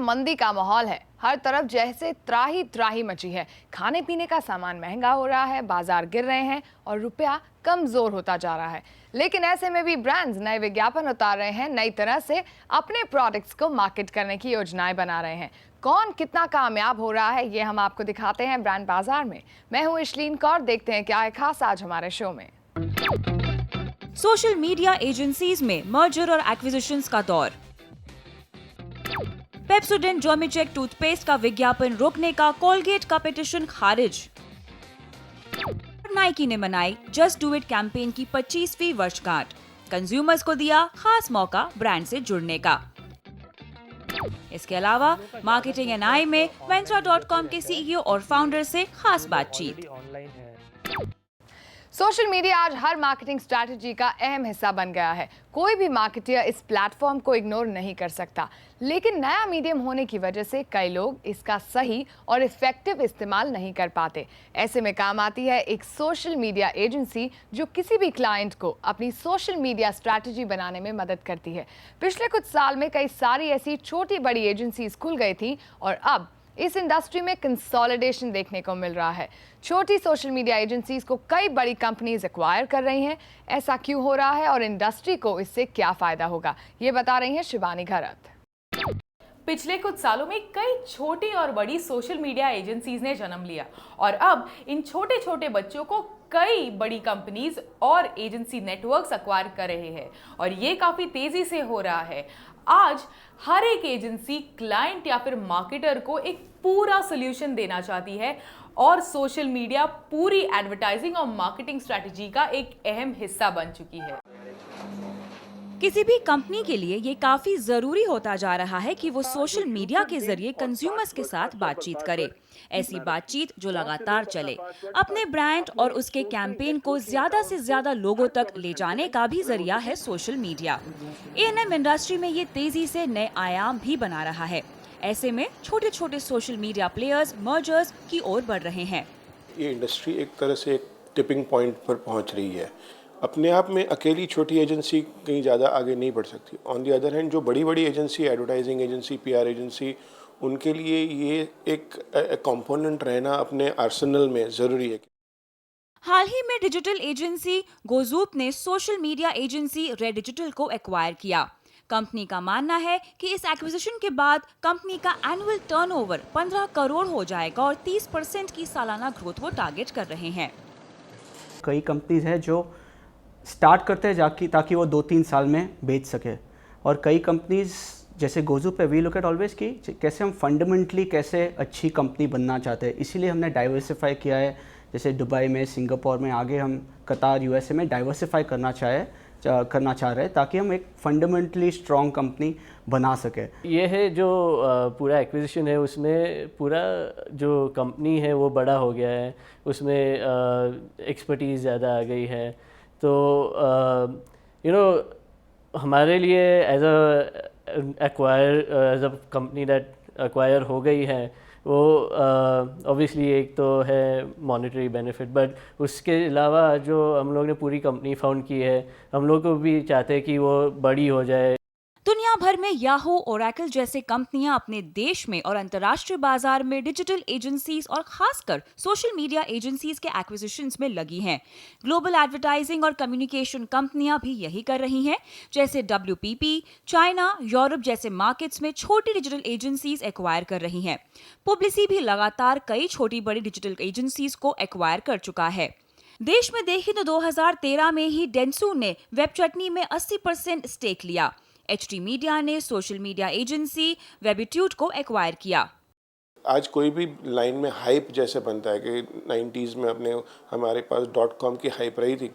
मंदी का माहौल है। हर तरफ जैसे त्राही त्राही मची है। खाने पीने का सामान महंगा हो रहा है, बाजार गिर रहे हैं और रुपया कमजोर होता जा रहा है। लेकिन ऐसे में भी ब्रांड्स नए विज्ञापन उतार रहे हैं, नई तरह से अपने प्रोडक्ट्स को मार्केट करने की योजनाएं बना रहे हैं। कौन कितना कामयाब हो रहा है ये हम आपको दिखाते हैं ब्रांड बाजार में। मैं हूं इशलीन कौर, देखते हैं क्या है खास आज हमारे शो में। सोशल मीडिया एजेंसीज में मर्जर और एक्विजिशंस का दौर। पेप्सोडेंट जर्मीचेक टूथपेस्ट का विज्ञापन रोकने का कोलगेट का पिटीशन खारिज। नाइकी ने मनाई जस्ट डू इट कैंपेन की 25वीं वर्षगांठ। कंज्यूमर्स को दिया खास मौका ब्रांड से जुड़ने का। इसके अलावा मार्केटिंग एनआई में Myntra.com के सीईओ और फाउंडर से खास बातचीत। सोशल मीडिया आज हर मार्केटिंग स्ट्रैटेजी का अहम हिस्सा बन गया है। कोई भी मार्केटर इस प्लेटफॉर्म को इग्नोर नहीं कर सकता, लेकिन नया मीडियम होने की वजह से कई लोग इसका सही और इफेक्टिव इस्तेमाल नहीं कर पाते। ऐसे में काम आती है एक सोशल मीडिया एजेंसी जो किसी भी क्लाइंट को अपनी सोशल मीडिया स्ट्रैटेजी बनाने में मदद करती है। पिछले कुछ साल में कई सारी ऐसी छोटी बड़ी एजेंसीज खुल गई थी और अब इस इंडस्ट्री में कंसोलिडेशन देखने को मिल रहा है। छोटी सोशल मीडिया एजेंसीज को कई बड़ी कंपनीज एक्वायर कर रही हैं। ऐसा क्यों हो रहा है और इंडस्ट्री को इससे क्या फायदा होगा, ये बता रही हैं शिवानी घरत। पिछले कुछ सालों में कई छोटी और बड़ी सोशल मीडिया एजेंसीज ने जन्म लिया और अब इन छोटे छोटे बच्चों को कई बड़ी कंपनीज और एजेंसी नेटवर्क्स एक्वायर कर रहे हैं और ये काफी तेजी से हो रहा है। आज हर एक एजेंसी क्लाइंट या फिर मार्केटर को एक पूरा सॉल्यूशन देना चाहती है और सोशल मीडिया पूरी एडवर्टाइजिंग और मार्केटिंग स्ट्रेटजी का एक अहम हिस्सा बन चुकी है। किसी भी कंपनी के लिए ये काफी जरूरी होता जा रहा है कि वो सोशल मीडिया के जरिए कंज्यूमर्स के साथ बातचीत करे। ऐसी बातचीत जो लगातार चले। अपने ब्रांड और उसके कैंपेन को ज्यादा से ज्यादा लोगों तक ले जाने का भी जरिया है सोशल मीडिया। A&M इंडस्ट्री में ये तेजी से नए आयाम भी बना रहा है। ऐसे में छोटे छोटे सोशल मीडिया प्लेयर्स मर्जर्स की ओर बढ़ रहे हैं। ये इंडस्ट्री एक तरह से एक टिपिंग पॉइंट पर पहुंच रही है। अपने आप में अकेली छोटी एजेंसी कहीं ज़्यादा आगे नहीं बढ़ सकती। ऑन दी अदर हैंड जो बड़ी बड़ी agency, advertising agency, PR agency, उनके लिए ये एक कंपोनेंट रहना अपने आर्सेनल में ज़रूरी है। हाल ही में डिजिटल एजेंसी गोजूप ने social media agency red digital को एक्वायर किया। कंपनी का मानना है कि इस एक्विजिशन के बाद कंपनी का एनुअल टर्नओवर 15 करोड़ हो जाएगा और 30% की सालाना ग्रोथ वो टारगेट कर रहे हैं। कई कंपनीज हैं जो स्टार्ट करते हैं ताकि वो 2-3 साल में बेच सके, और कई कंपनीज जैसे गोजू पे वी लुक एट ऑलवेज कि कैसे हम फंडामेंटली कैसे अच्छी कंपनी बनना चाहते हैं। इसीलिए हमने डाइवर्सिफाई किया है। जैसे दुबई में, सिंगापुर में, आगे हम कतार, USA में डाइवर्सिफाई करना चाह रहे हैं ताकि हम एक फंडामेंटली स्ट्रॉन्ग कंपनी बना सके। ये है जो पूरा एक्विजिशन है, उसमें पूरा जो कंपनी है वो बड़ा हो गया है, उसमें एक्सपर्टीज़ ज़्यादा आ गई है। तो हमारे लिए as a company that acquire हो गई है, वो ऑब्वियसली एक तो है मॉनेटरी बेनिफिट, बट उसके अलावा जो हम लोग ने पूरी कंपनी फाउंड की है, हम लोग को भी चाहते हैं कि वो बड़ी हो जाए। दुनिया भर में याहू, ओरेकल जैसे कंपनियां अपने देश में और अंतर्राष्ट्रीय बाजार में डिजिटल एजेंसीज और खासकर सोशल मीडिया एजेंसीज के एक्विजिशंस में लगी हैं। ग्लोबल एडवर्टाइजिंग और कम्युनिकेशन कंपनियां भी यही कर रही हैं। जैसे WPP चाइना, यूरोप जैसे मार्केट्स में छोटी डिजिटल एजेंसीज एक्वायर कर रही हैं। पुब्लिसी भी लगातार कई छोटी बड़ी डिजिटल एजेंसीज को एक्वायर कर चुका है। देश में देखें तो 2013 में ही डेंसू ने वेबचटनी में 80% स्टेक लिया। HT मीडिया ने सोशल मीडिया एजेंसी वेबिट्यूड को एक्वायर किया। आज कोई भी लाइन में हाइप जैसे बनता है कि 90s में हमारे पास .com की हाइप रही थी,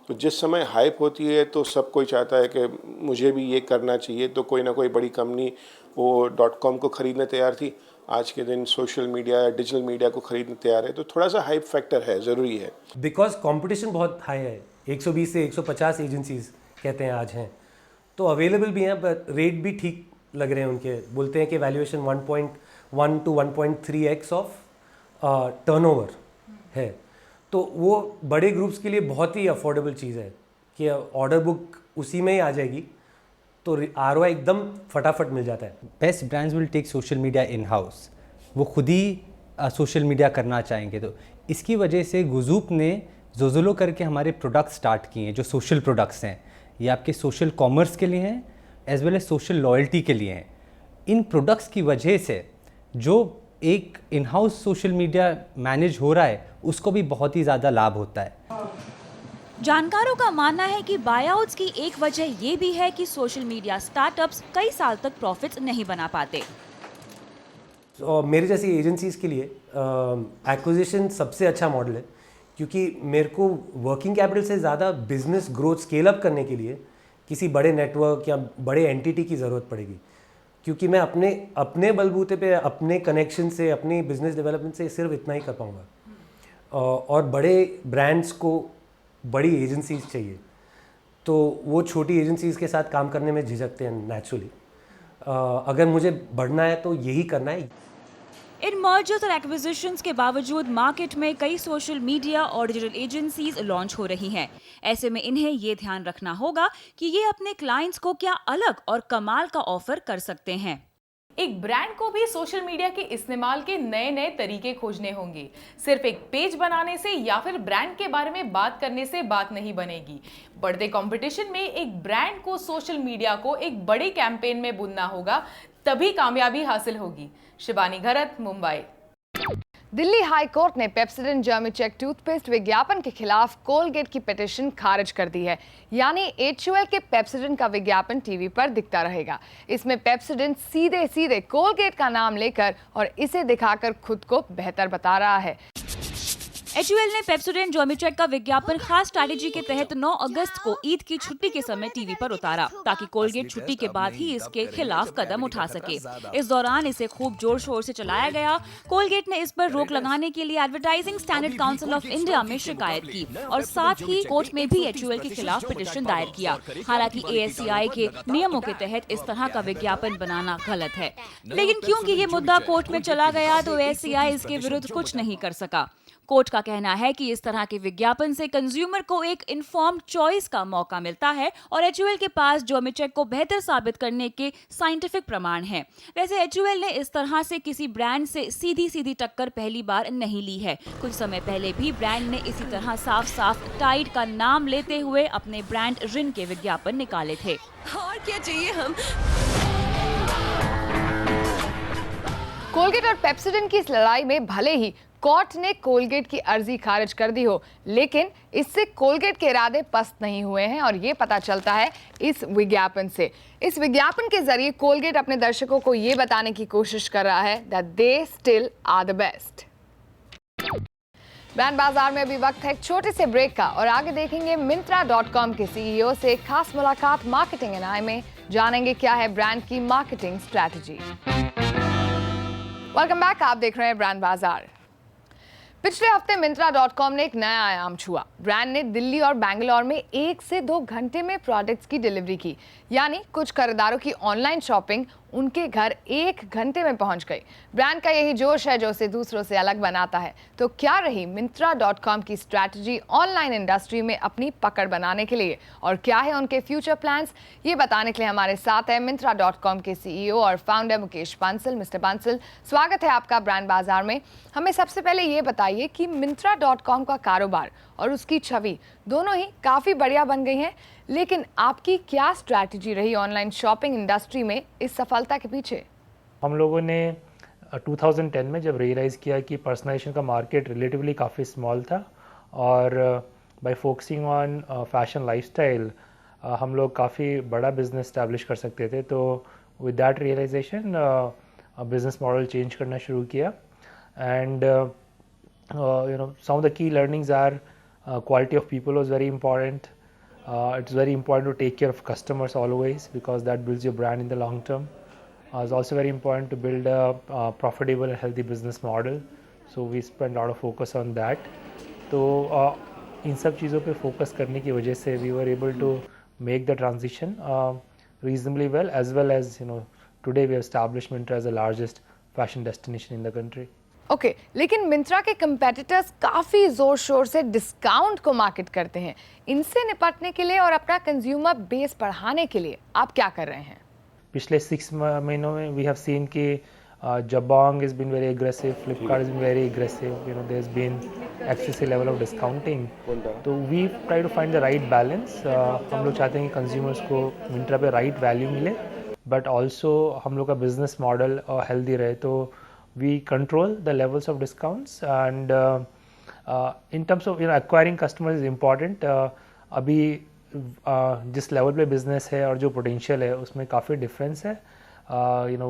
तो जिस समय हाइप होती है तो सब कोई चाहता है कि मुझे भी ये करना चाहिए, तो कोई ना कोई बड़ी कंपनी वो .com को ख़रीदने तैयार थी। आज के दिन सोशल मीडिया या डिजिटल मीडिया को ख़रीदने तैयार है, तो थोड़ा सा हाइप फैक्टर है, ज़रूरी है। बिकॉज कंपटीशन बहुत हाई है। 120 से 150 एजेंसीज कहते हैं आज हैं, तो अवेलेबल भी हैं, बट रेट भी ठीक लग रहे हैं उनके। बोलते हैं कि valuation 1.1 to 1.3x of turnover है, तो वो बड़े ग्रुप्स के लिए बहुत ही अफोर्डेबल चीज़ है कि ऑर्डर बुक उसी में ही आ जाएगी तो ROI एकदम फटाफट मिल जाता है। Best brands will take social media in house, वो खुद ही सोशल मीडिया करना चाहेंगे। तो इसकी वजह से गुजूप ने जोजोलो करके हमारे प्रोडक्ट्स स्टार्ट किए हैं जो सोशल प्रोडक्ट्स हैं। ये आपके सोशल कॉमर्स के लिए हैं as well as social loyalty के लिए हैं। इन प्रोडक्ट्स की वजह से जो एक in house social media manage हो रहा है उसको भी बहुत ही ज़्यादा लाभ होता है। जानकारों का मानना है कि बायआउट्स की एक वजह ये भी है कि सोशल मीडिया स्टार्टअप्स कई साल तक प्रॉफिट्स नहीं बना पाते। और मेरे जैसी एजेंसीज़ के लिए एक्विजिशन सबसे अच्छा मॉडल है, क्योंकि मेरे को वर्किंग कैपिटल से ज़्यादा बिजनेस ग्रोथ स्केल अप करने के लिए किसी बड़े नेटवर्क या बड़े एंटिटी की ज़रूरत पड़ेगी, क्योंकि मैं अपने बलबूते पे अपने कनेक्शन से अपनी बिजनेस डेवलपमेंट से सिर्फ इतना ही कर पाऊँगा। और बड़े ब्रांड्स को बड़ी एजेंसीज चाहिए, तो वो छोटी एजेंसीज के साथ काम करने में झिझकते हैं नेचुरली। अगर मुझे बढ़ना है तो यही करना है। इन मर्जर्स और एक्विजिशंस के बावजूद मार्केट में कई सोशल मीडिया और डिजिटल एजेंसीज लॉन्च हो रही हैं। ऐसे में इन्हें ये ध्यान रखना होगा कि ये अपने क्लाइंट्स को क्या अलग और कमाल का ऑफर कर सकते हैं। एक ब्रांड को भी सोशल मीडिया के इस्तेमाल के नए नए तरीके खोजने होंगे। सिर्फ एक पेज बनाने से या फिर ब्रांड के बारे में बात करने से बात नहीं बनेगी। बढ़ते कंपटीशन में एक ब्रांड को सोशल मीडिया को एक बड़े कैंपेन में बुनना होगा, तभी कामयाबी हासिल होगी। शिवानी घरत, मुंबई। दिल्ली हाई कोर्ट ने पेप्सोडेंट जर्मीचेक टूथपेस्ट विज्ञापन के खिलाफ कोलगेट की पिटीशन खारिज कर दी है। यानी HUL के पेप्सोडेंट का विज्ञापन टीवी पर दिखता रहेगा। इसमें पेप्सोडेंट सीधे सीधे कोलगेट का नाम लेकर और इसे दिखाकर खुद को बेहतर बता रहा है। HUL ने पेप्सोडेंट जर्मीचेक का विज्ञापन खास स्ट्रैटेजी के तहत 9 अगस्त को ईद की छुट्टी के समय टीवी पर उतारा, ताकि कोलगेट छुट्टी के बाद ही इसके खिलाफ कदम उठा सके। इस दौरान इसे खूब जोर शोर से चलाया गया। कोलगेट ने इस पर रोक लगाने के लिए advertising standard council of India में शिकायत की और साथ ही कोर्ट में भी HUL के खिलाफ पिटीशन दायर किया। हालांकि ASCI के नियमों के तहत इस तरह का विज्ञापन बनाना गलत है, लेकिन क्योंकि ये मुद्दा कोर्ट में चला गया तो ASCI इसके विरुद्ध कुछ नहीं कर सका। कोर्ट का कहना है कि इस तरह के विज्ञापन से कंज्यूमर को एक इन्फॉर्म्ड चॉइस का मौका मिलता है और HUL के पास जर्मीचेक को बेहतर साबित करने के साइंटिफिक प्रमाण हैं। वैसे HUL ने इस तरह से किसी ब्रांड से सीधी टक्कर पहली बार नहीं ली है। कुछ समय पहले भी ब्रांड ने इसी तरह साफ टाइड का नाम लेते हुए अपने ब्रांड रिन के विज्ञापन निकाले थे। और क्या चाहिए हम। कोलगेट और पेप्सोडेंट की इस लड़ाई में भले ही कोर्ट ने कोलगेट की अर्जी खारिज कर दी हो, लेकिन इससे कोलगेट के इरादे पस्त नहीं हुए हैं और ये पता चलता है इस विज्ञापन से। इस विज्ञापन के जरिए कोलगेट अपने दर्शकों को ये बताने की कोशिश कर रहा है that they still are the best. Brand बाजार में अभी वक्त है एक छोटे से ब्रेक का और आगे देखेंगे Myntra.com के CEO से एक खास मुलाकात मार्केटिंग एंड आई में। जानेंगे क्या है ब्रांड की मार्केटिंग स्ट्रैटेजी। वेलकम बैक, आप देख रहे हैं ब्रांड बाजार। पिछले हफ्ते Myntra.com ने एक नया आयाम छुआ। ब्रांड ने दिल्ली और बैंगलोर में 1 से 2 घंटे में प्रोडक्ट्स की डिलीवरी की, यानी कुछ खरीदारों की ऑनलाइन शॉपिंग उनके घर 1 घंटे में पहुंच गई। ब्रांड का यही जोश है जो उसे दूसरों से अलग बनाता है। तो क्या रही Myntra.com की स्ट्रैटेजी ऑनलाइन इंडस्ट्री में अपनी पकड़ बनाने के लिए और क्या है उनके फ्यूचर प्लान्स, ये बताने के लिए हमारे साथ है Myntra.com के CEO और फाउंडर मुकेश बांसल। मिस्टर बांसल, स्वागत है आपका ब्रांड बाजार में। हमें सबसे पहले ये बताइए कि Myntra.com का कारोबार और उसकी छवि दोनों ही काफ़ी बढ़िया बन गई हैं, लेकिन आपकी क्या स्ट्रैटेजी रही ऑनलाइन शॉपिंग इंडस्ट्री में इस सफलता के पीछे? हम लोगों ने 2010 में जब रियलाइज़ किया कि पर्सनलाइजेशन का मार्केट रिलेटिवली काफ़ी स्मॉल था और bye focusing on fashion lifestyle हम लोग काफ़ी बड़ा बिजनेस स्टैब्लिश कर सकते थे। तो with that realisation business model change करना शुरू किया and some of the key learnings are quality of people was very important. It's very important to take care of customers always because that builds your brand in the long term. It's also very important to build a profitable and healthy business model. So we spend a lot of focus on that. तो इन सब चीज़ों पे focus करने की वजह से we were able to make the transition reasonably well as today we have established Myntra as the largest fashion destination in the country. Okay, लेकिन मिंत्रा के कंपेटिटर्स काफ़ी ज़ोर शोर से डिस्काउंट को मार्केट करते हैं। इनसे निपटने के लिए और अपना कंज्यूमर बेस बढ़ाने के लिए आप क्या कर रहे हैं? पिछले 6 महीनों में वी हैव सीन कि Jabong has been very aggressive, Flipkart has been very aggressive, there's been excessive level of discounting. तो we try to find the right balance. हम लोग चाहते हैं कि consumers को Myntra पे right value मिले, but also हम लोग का business model healthy रहे, तो we control the levels of discounts and in terms of acquiring customers is important. अभी जिस level पे business है और जो potential है उसमें काफ़ी difference है.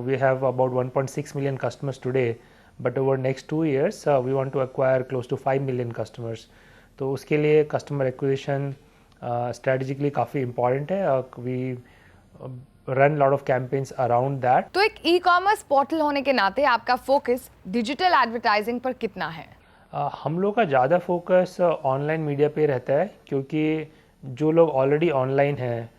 We have about 1.6 million customers today, but over next 2 years we want to acquire close to 5 million customers. तो उसके लिए customer acquisition strategically काफ़ी important है. We run lot of campaigns around that. तो एक ई-कॉमर्स पोर्टल होने के नाते आपका फोकस डिजिटल एडवर्टाइजिंग पर कितना है? हम लोग का ज़्यादा फोकस ऑनलाइन मीडिया पे रहता है, क्योंकि जो लोग ऑलरेडी ऑनलाइन हैं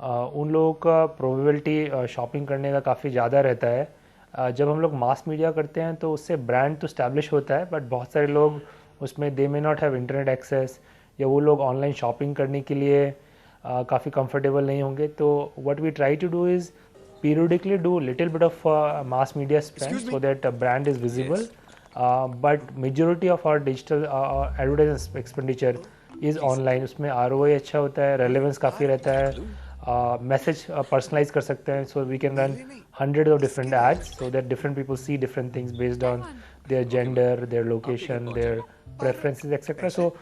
उन लोगों का प्रोबेबिलिटी शॉपिंग करने का काफ़ी ज़्यादा रहता है. जब हम लोग मास मीडिया करते हैं तो उससे ब्रांड तो स्टैब्लिश होता है, बट बहुत सारे लोग उसमें they may not have internet access, या वो लोग ऑनलाइन शॉपिंग करने के लिए काफ़ी कंफर्टेबल नहीं होंगे. तो what we try to do is periodically do little bit of mass media spend so that brand is visible, but majority of our digital advertising expenditure is online. उसमें ROI अच्छा होता है, relevance काफ़ी रहता है, message personalize कर सकते हैं, so we can run hundreds of different ads so that different people see different things based on their gender, their location, their preferences etc. So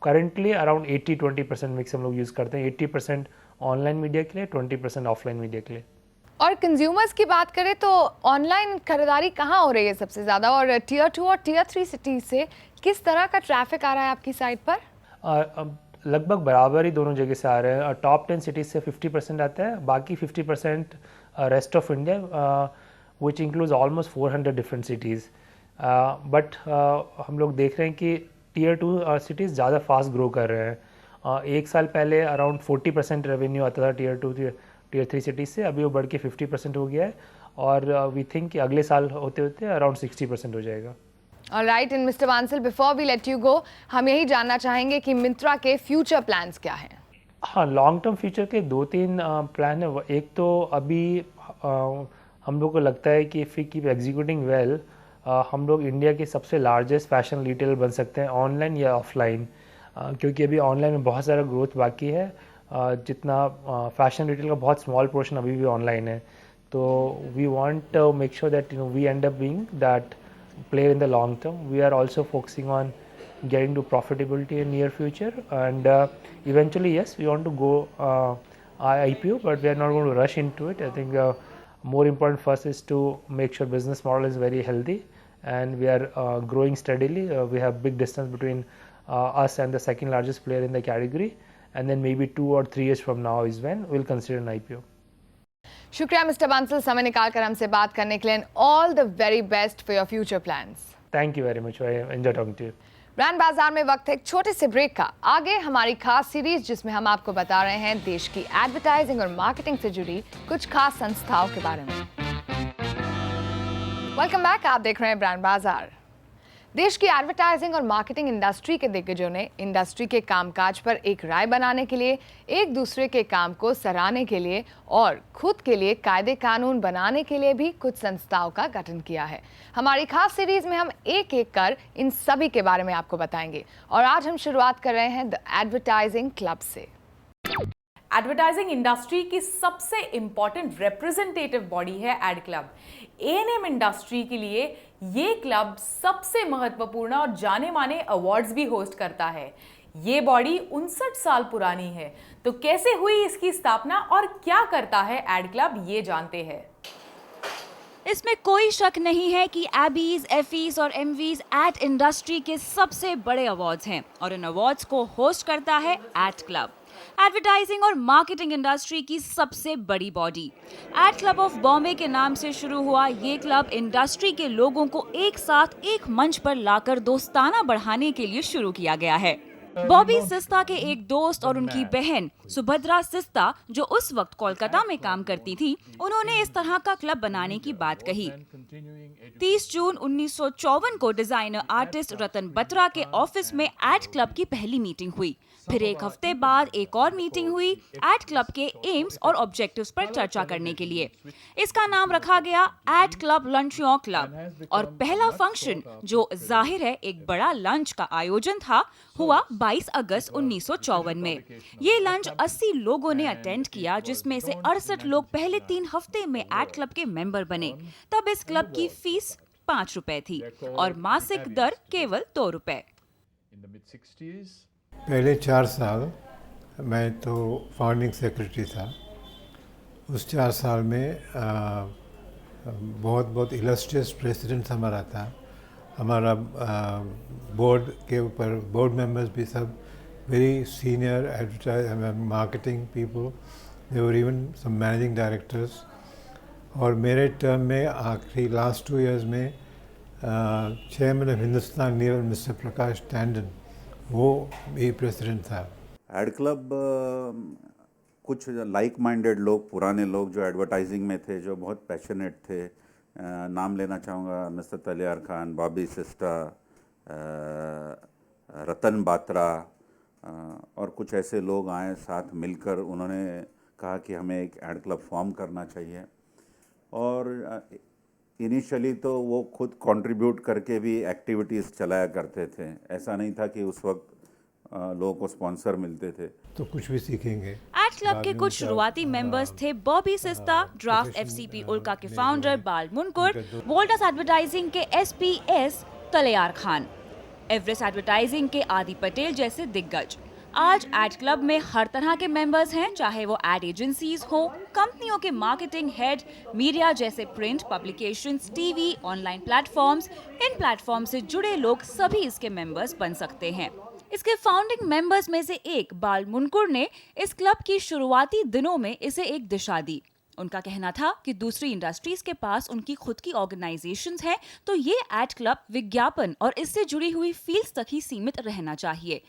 currently around 80-20% mix हम लोग use करते हैं, 80% online media के लिए, 20% offline media के लिए. और consumers की बात करें तो ऑनलाइन खरीदारी कहाँ हो रही है सबसे ज़्यादा, और टियर 2 और टियर 3 सिटीज़ से किस तरह का ट्रैफिक आ रहा है आपकी साइट पर? लगभग बराबर ही दोनों जगह से आ रहे हैं. टॉप 10 सिटीज़ से 50% आता है, बाकी 50% rest of India, which includes almost 400 different cities. But हम लोग देख रहे हैं कि टियर 2 सिटीज़ ज़्यादा फास्ट ग्रो कर रहे हैं. एक साल पहले अराउंड 40% रेवेन्यू आता था टियर 2 टियर 3 सिटीज़ से, अभी वो बढ़ के 50% हो गया है, और वी थिंक कि अगले साल होते होते अराउंड 60% हो जाएगा. Alright, and mister Bansal, before we let you go, हम यही जानना चाहेंगे कि मिंत्रा के फ्यूचर प्लान्स क्या हैं? हाँ, लॉन्ग टर्म फ्यूचर के 2-3 प्लान है. एक तो अभी हम लोग को लगता है कि if we keep executing well, हम लोग इंडिया के सबसे लार्जेस्ट फैशन रिटेलर बन सकते हैं, ऑनलाइन या ऑफलाइन. क्योंकि अभी ऑनलाइन में बहुत सारा ग्रोथ बाकी है, जितना फैशन रिटेल का बहुत स्मॉल पोर्शन अभी भी ऑनलाइन है. तो we want to make sure that we end up being that player in the long term. We are also focusing on getting to profitability in near future, and eventually yes, we want to go IPO, but we are not going to rush into it. I think more important first is to make sure business model is very healthy and we are growing steadily. We have big distance between us and the second largest player in the category, and then maybe 2 or 3 years from now is when we'll consider an IPO. शुक्रिया mister Bansal, समय निकाल कर हमसे बात करने के लिए, and all the very best for your future plans. Thank you very much. I enjoy talking to you. Brand बाजार में वक्त है एक छोटे से ब्रेक का. आगे हमारी खास सीरीज जिसमें हम आपको बता रहे हैं देश की एडवर्टाइजिंग और मार्केटिंग से जुड़ी कुछ खास संस्थाओं के बारे में. वेलकम बैक, आप देख रहे हैं ब्रांड बाजार. देश की एडवर्टाइजिंग और मार्केटिंग इंडस्ट्री के दिग्गजों ने इंडस्ट्री के कामकाज पर एक राय बनाने के लिए, एक दूसरे के काम को सराहने के लिए और खुद के लिए कायदे कानून बनाने के लिए भी कुछ संस्थाओं का गठन किया है. हमारी खास सीरीज में हम एक एक कर इन सभी के बारे में आपको बताएंगे, और आज हम शुरुआत कर रहे हैं द एडवर्टाइजिंग क्लब से. एडवर्टाइजिंग इंडस्ट्री की सबसे इंपॉर्टेंट रिप्रेजेंटेटिव बॉडी है एड क्लब. A&M इंडस्ट्री के लिए ये क्लब सबसे महत्वपूर्ण और जाने माने अवार्ड्स भी होस्ट करता है. ये बॉडी 59 साल पुरानी है. तो कैसे हुई इसकी स्थापना और क्या करता है एड क्लब, ये जानते हैं. इसमें कोई शक नहीं है कि एबीज, एफीज और एमवीज एड इंडस्ट्री के सबसे बड़े अवार्ड्स हैं, और इन अवार्ड्स को होस्ट करता है एड क्लब, एडवर्टाइजिंग और मार्केटिंग इंडस्ट्री की सबसे बड़ी body. Ad club of Bombay के नाम से शुरू हुआ ये क्लब इंडस्ट्री के लोगों को एक साथ एक मंच पर लाकर दोस्ताना बढ़ाने के लिए शुरू किया गया है. बॉबी सिस्ता के एक दोस्त और उनकी बहन सुभद्रा सिस्ता, जो उस वक्त कोलकाता में काम करती थी, उन्होंने इस तरह का क्लब बनाने की बात कही। 30 जून 1954 को डिजाइनर आर्टिस्ट रतन बत्रा के ऑफिस में एड क्लब की पहली मीटिंग हुई। फिर एक हफ्ते बाद एक और मीटिंग हुई एड क्लब के एम्स और ऑब्जेक्टिव्स पर चर्चा करने के लिए। इसका नाम रखा गया एड क्लब लंचों क्लब और पहला फंक्शन, जो जाहिर है एक बड़ा लंच का आयोजन था, हुआ 22 अगस्त 1954 में। ये लंच 80 लोगों ने अटेंड किया, जिसमें से 68 लोग पहले 3 हफ्ते में एड क्लब के मेंबर बने। तब इस क्लब की फीस 5 रुपए थी और मासिक दर केवल 2 रुपए। पहले 4 साल मैं तो फाउंडिंग सेक्रेटरी था। उस 4 साल में बहुत इलस्ट्रियस प्रेसिडेंट हमारा था। हमारा बोर्ड के ऊपर बोर्ड मेंबर्स भी सब very senior marketing people, they were even some managing directors. और मेरे टर्म में आखिरी लास्ट 2 इयर्स में chairman of Hindustan Lever mister Prakash Tandon, वो भी प्रेसिडेंट था। एड क्लब कुछ लाइक माइंडेड लोग, पुराने लोग जो एडवर्टाइजिंग में थे, जो बहुत पैशनेट थे, नाम लेना चाहूँगा मिस्टर तलियार खान, बॉबी सिस्टा, रतन बात्रा और कुछ ऐसे लोग आए साथ मिलकर। उन्होंने कहा कि हमें एक एड क्लब फॉर्म करना चाहिए। और इनिशियली तो वो खुद कंट्रीब्यूट करके भी एक्टिविटीज़ चलाया करते थे। ऐसा नहीं था कि उस वक्त लोगों को स्पॉन्सर मिलते थे। तो कुछ भी सीखेंगे। एड क्लब के कुछ शुरुआती मेंबर्स थे बॉबी सिस्ता, ड्राफ्ट एफसीपी उल्का के फाउंडर बाल मुनकुर, वोल्टस एडवर्टाइजिंग के एसपीएस तलियार खान, एवरेस्ट एडवर्टाइजिंग के आदि पटेल जैसे दिग्गज। आज एड क्लब में हर तरह के मेंबर्स हैं, चाहे वो एड एजेंसीज हो, कंपनियों के मार्केटिंग हेड, मीडिया जैसे print publications, TV, online platforms. इन प्लेटफॉर्म से जुड़े लोग सभी इसके मेंबर्स बन सकते हैं। इसके फाउंडिंग मेंबर्स में से एक बाल मुनकुर ने इस क्लब की शुरुआती दिनों में इसे एक दिशा दी। उनका कहना था कि दूसरी इंडस्ट्रीज के पास उनकी खुद की ऑर्गेनाइजेशंस हैं, तो ये एड क्लब विज्ञापन और इससे जुड़ी हुई फील्ड्स तक ही सीमित रहना चाहिए।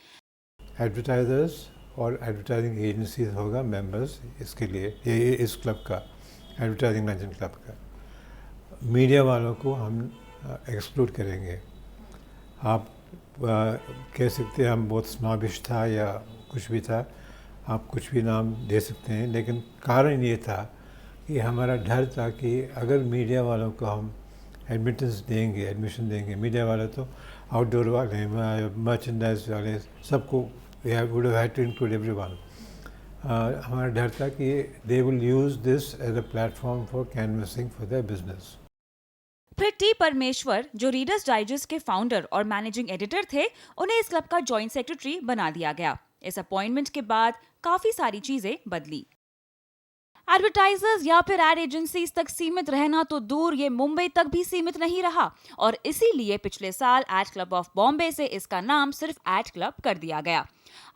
एडवर्टाइजर्स और एडवर्टाइजिंग एजेंसीज होगा मेंबर्स इसके लिए, ये इस क्लब का, एडवर्टाइजिंग मैनेजमेंट क्लब का। मीडिया वालों को हम एक्सक्लूड करेंगे। आप कह सकते हैं हम बहुत स्नॉबिश था या कुछ भी था, आप कुछ भी नाम दे सकते हैं, लेकिन कारण ये था कि हमारा डर था कि अगर मीडिया वालों को हम एडमिशन देंगे, मीडिया वाले तो आउटडोर वाले, मर्चेंडाइज वाले, सबको would have to include everyone. हमारा डर था कि they will use this as a platform for canvassing for their business. फिर टी परमेश्वर, जो रीडर्स डाइजेस्ट के फाउंडर और मैनेजिंग एडिटर थे, उन्हें इस क्लब का जॉइंट सेक्रेटरी बना दिया गया। इस अपॉइंटमेंट के बाद काफी सारी चीजें बदली। एडवर्टाइजर्स या फिर एड एजेंसीज तक सीमित रहना तो दूर, ये मुंबई तक भी सीमित नहीं रहा और इसीलिए पिछले साल एड क्लब ऑफ बॉम्बे से इसका नाम सिर्फ एड क्लब कर दिया गया।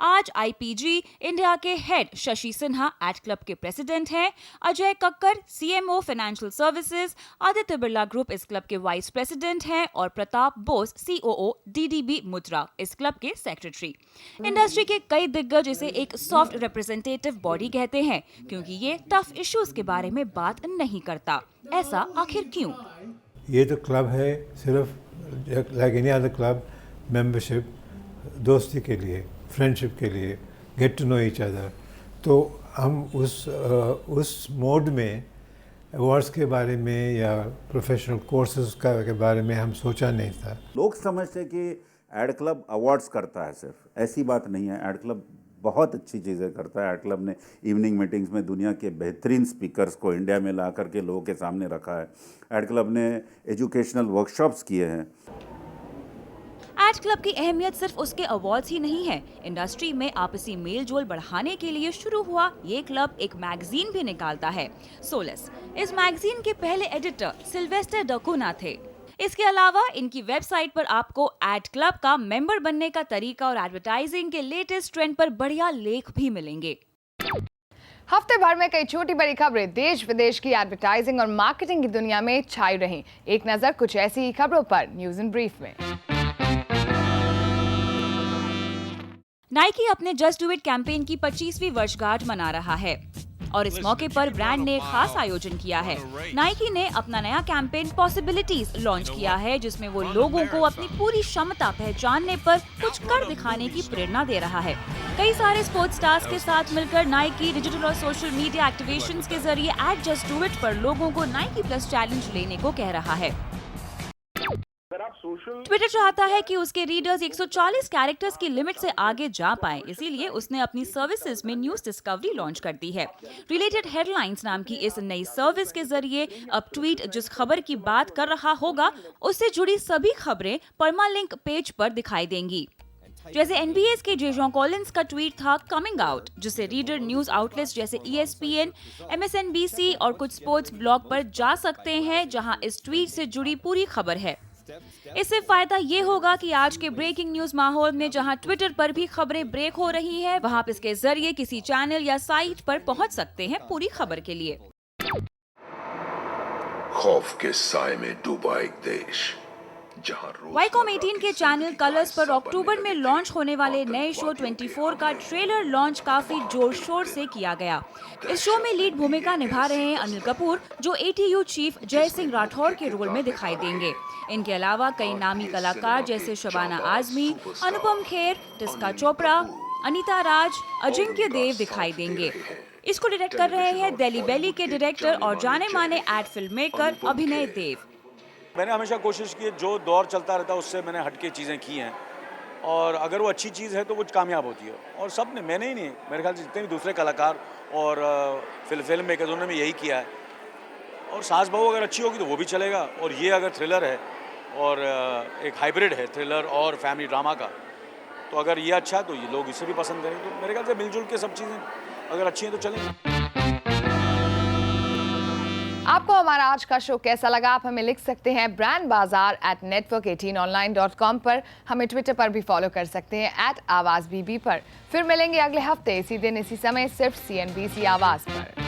आज आईपीजी इंडिया के head Shashi Sinha ad club के प्रेसिडेंट हैं, Ajay Kakkar CMO financial services, Aditya Birla group इस क्लब के वाइस प्रेसिडेंट हैं और प्रताप बोस सीओओ डीडीबी मुद्रा इस क्लब के सेक्रेटरी। इंडस्ट्री के कई दिग्गज इसे एक सॉफ्ट रिप्रेजेंटेटिव बॉडी कहते हैं, क्योंकि ये टफ इश्यूज के बारे में बात नहीं करता। ऐसा आखिर क्यों? ये तो क्लब है सिर्फ like any other club, membership, दोस्ती के लिए, फ्रेंडशिप के लिए, get to know each other. तो हम उस मोड में अवार्ड्स के बारे में या प्रोफेशनल कोर्सेज के बारे में हम सोचा नहीं था। लोग समझते कि एड क्लब अवार्ड्स करता है, सिर्फ ऐसी बात नहीं है। एड क्लब बहुत अच्छी चीज़ें करता है। एड क्लब ने इवनिंग मीटिंग्स में दुनिया के बेहतरीन स्पीकर्स को इंडिया में ला करके लोगों के सामने रखा है। एड क्लब ने एजुकेशनल वर्कशॉप्स किए हैं। एड क्लब की अहमियत सिर्फ उसके अवार्ड्स ही नहीं है। इंडस्ट्री में आपसी मेल जोल बढ़ाने के लिए शुरू हुआ ये क्लब एक मैगजीन भी निकालता है, सोलस। इस मैगजीन के पहले एडिटर सिल्वेस्टर डकुना थे। इसके अलावा इनकी वेबसाइट पर आपको एड क्लब का मेंबर बनने का तरीका और एडवर्टाइजिंग के लेटेस्ट ट्रेंड पर बढ़िया लेख भी मिलेंगे। हफ्ते भर में कई छोटी बड़ी खबरें देश विदेश की एडवर्टाइजिंग और मार्केटिंग की दुनिया में छाई रहीं। एक नजर कुछ ऐसी ही खबरों पर न्यूज इन ब्रीफ में। नाइकी अपने जस्ट डू इट कैंपेन की 25वीं वर्षगांठ मना रहा है और इस मौके पर ब्रांड ने खास आयोजन किया है। नाइकी ने अपना नया कैंपेन पॉसिबिलिटीज लॉन्च किया है, जिसमें वो लोगों को अपनी पूरी क्षमता पहचानने पर कुछ कर दिखाने की प्रेरणा दे रहा है। कई सारे स्पोर्ट्स स्टार्स के साथ मिलकर नाइकी डिजिटल और सोशल मीडिया एक्टिवेशंस के जरिए @JustDoIt पर लोगों को नाइकी प्लस चैलेंज लेने को कह रहा है। ट्विटर चाहता है कि उसके रीडर्स 140 कैरेक्टर्स की लिमिट से आगे जा पाएं, इसीलिए उसने अपनी सर्विसेज में न्यूज डिस्कवरी लॉन्च कर दी है। रिलेटेड हेडलाइंस नाम की इस नई सर्विस के जरिए अब ट्वीट जिस खबर की बात कर रहा होगा, उससे जुड़ी सभी खबरें परमालिंक पेज पर दिखाई देंगी। जैसे NBA के जेजॉन कॉलिंस का ट्वीट था कमिंग आउट, जिसे रीडर न्यूज आउटलेट्स जैसे ESPN, MSNBC और कुछ स्पोर्ट्स ब्लॉग पर जा सकते हैं, जहां इस ट्वीट से जुड़ी पूरी खबर है। इससे फायदा ये होगा कि आज के ब्रेकिंग न्यूज माहौल में जहां ट्विटर पर भी खबरें ब्रेक हो रही है, वहां आप इसके जरिए किसी चैनल या साइट पर पहुंच सकते हैं पूरी खबर के लिए। खौफ के साए में डूबा एक देश जहां वाईकॉम 18 के चैनल कलर्स पर अक्टूबर में लॉन्च होने वाले नए शो 24 का ट्रेलर लॉन्च काफी जोर शोर से किया गया। इस शो में लीड भूमिका निभा रहे हैं अनिल कपूर, जो ATU चीफ जय सिंह राठौर के रोल में दिखाई देंगे। इनके अलावा कई नामी कलाकार जैसे शबाना आजमी, अनुपम खेर, टिस्का चोपड़ा, अनीता राज, अजिंक्य देव दिखाई देंगे। इसको डायरेक्ट कर रहे हैं दिल्ली बेली के डायरेक्टर और जाने माने एड फिल्म मेकर अभिनय देव। मैंने हमेशा कोशिश की है, जो दौर चलता रहता है उससे मैंने हटके चीज़ें की हैं, और अगर वो अच्छी चीज़ है तो वो कामयाब होती है। और सब ने, मैंने ही नहीं, मेरे ख्याल से जितने भी दूसरे कलाकार और फिल्म मेकर उन्होंने भी यही किया है। और सास बहू अगर अच्छी होगी तो वो भी चलेगा, और ये अगर थ्रिलर है और एक हाइब्रिड है थ्रिलर और फैमिली ड्रामा का, तो अगर ये अच्छा है तो ये लोग इसे भी पसंद करेंगे। तो मेरे ख्याल से मिलजुल के सब चीज़ें अगर अच्छी हैं तो चलेंगी। आपको हमारा आज का शो कैसा लगा? आप हमें लिख सकते हैं brandbazaar@network18online.com पर। हमें ट्विटर पर भी फॉलो कर सकते हैं @आवाज़ BB पर। फिर मिलेंगे अगले हफ्ते इसी दिन इसी समय सिर्फ CNBC आवाज़ पर।